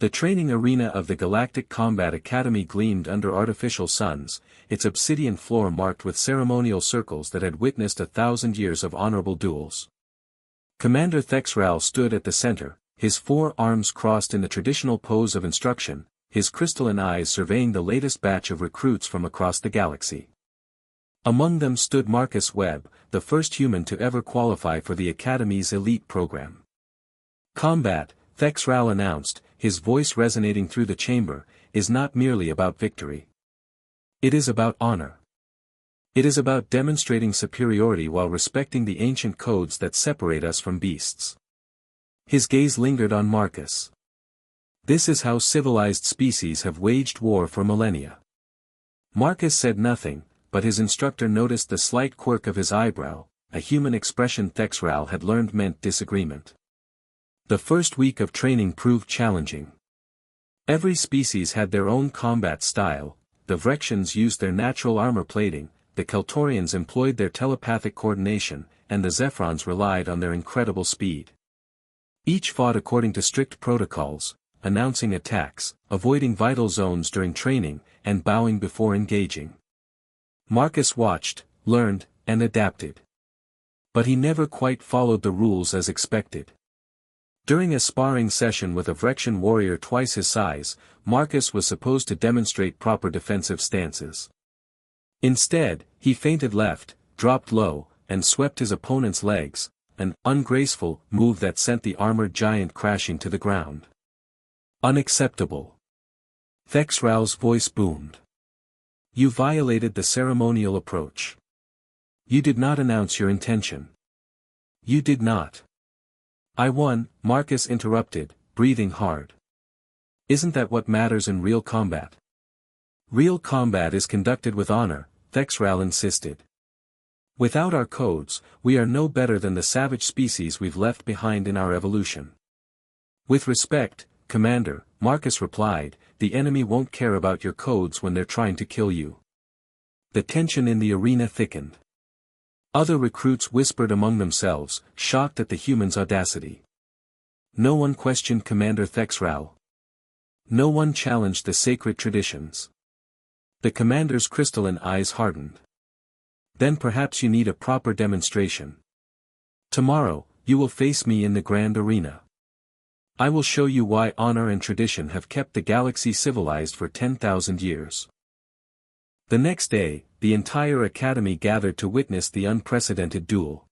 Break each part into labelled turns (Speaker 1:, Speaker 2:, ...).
Speaker 1: The training arena of the Galactic Combat Academy gleamed under artificial suns, its obsidian floor marked with ceremonial circles that had witnessed 1,000 years of honorable duels. Commander Thexral stood at the center, his 4 arms crossed in the traditional pose of instruction, his crystalline eyes surveying the latest batch of recruits from across the galaxy. Among them stood Marcus Webb, the first human to ever qualify for the Academy's elite program. Combat, Thexral announced, his voice resonating through the chamber, is not merely about victory. It is about honor. It is about demonstrating superiority while respecting the ancient codes that separate us from beasts. His gaze lingered on Marcus. This is how civilized species have waged war for millennia. Marcus said nothing, but his instructor noticed the slight quirk of his eyebrow, a human expression Thexral had learned meant disagreement. The first week of training proved challenging. Every species had their own combat style, the Vrexians used their natural armor plating, the Keltorians employed their telepathic coordination, and the Zephrons relied on their incredible speed. Each fought according to strict protocols, announcing attacks, avoiding vital zones during training, and bowing before engaging. Marcus watched, learned, and adapted. But he never quite followed the rules as expected. During a sparring session with a Vrexian warrior twice his size, Marcus was supposed to demonstrate proper defensive stances. Instead, he feinted left, dropped low, and swept his opponent's legs, an ungraceful move that sent the armored giant crashing to the ground. Unacceptable. Thexral's voice boomed. You violated the ceremonial approach. You did not announce your intention. You did not. I won, Marcus interrupted, breathing hard. Isn't that what matters in real combat? Real combat is conducted with honor, Thexral insisted. Without our codes, we are no better than the savage species we've left behind in our evolution. With respect, Commander, Marcus replied, the enemy won't care about your codes when they're trying to kill you. The tension in the arena thickened. Other recruits whispered among themselves, shocked at the human's audacity. No one questioned Commander Thexral. No one challenged the sacred traditions. The commander's crystalline eyes hardened. Then perhaps you need a proper demonstration. Tomorrow, you will face me in the grand arena. I will show you why honor and tradition have kept the galaxy civilized for 10,000 years. The next day, the entire academy gathered to witness the unprecedented duel.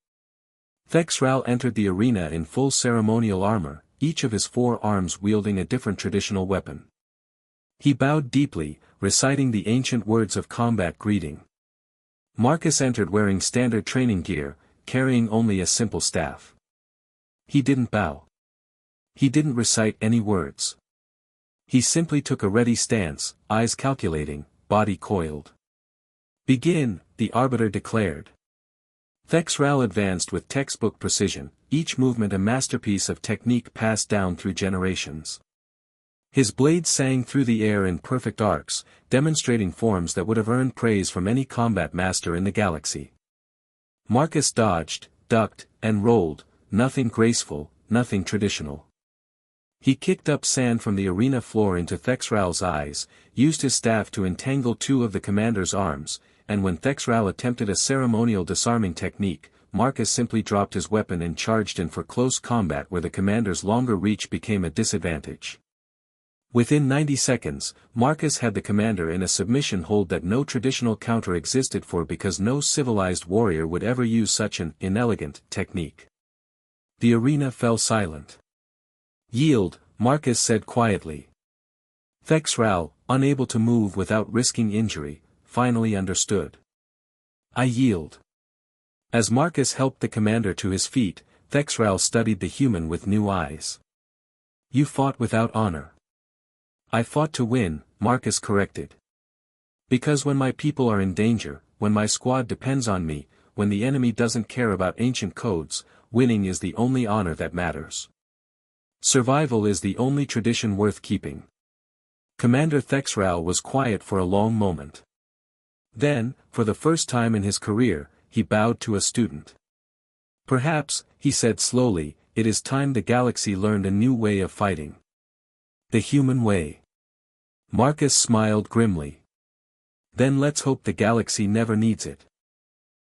Speaker 1: Thexral entered the arena in full ceremonial armor, each of his 4 arms wielding a different traditional weapon. He bowed deeply, reciting the ancient words of combat greeting. Marcus entered wearing standard training gear, carrying only a simple staff. He didn't bow. He didn't recite any words. He simply took a ready stance, eyes calculating, body coiled. Begin, the arbiter declared. Thexral advanced with textbook precision, each movement a masterpiece of technique passed down through generations. His blade sang through the air in perfect arcs, demonstrating forms that would have earned praise from any combat master in the galaxy. Marcus dodged, ducked, and rolled, nothing graceful, nothing traditional. He kicked up sand from the arena floor into Thexral's eyes, used his staff to entangle 2 of the commander's arms, and when Thexral attempted a ceremonial disarming technique, Marcus simply dropped his weapon and charged in for close combat where the commander's longer reach became a disadvantage. Within 90 seconds, Marcus had the commander in a submission hold that no traditional counter existed for because no civilized warrior would ever use such an inelegant technique. The arena fell silent. Yield, Marcus said quietly. Thexral, unable to move without risking injury, finally understood. I yield. As Marcus helped the commander to his feet, Thexral studied the human with new eyes. You fought without honor. I fought to win, Marcus corrected. Because when my people are in danger, when my squad depends on me, when the enemy doesn't care about ancient codes, winning is the only honor that matters. Survival is the only tradition worth keeping. Commander Thexral was quiet for a long moment. Then, for the first time in his career, he bowed to a student. Perhaps, he said slowly, it is time the galaxy learned a new way of fighting. The human way. Marcus smiled grimly. Then let's hope the galaxy never needs it.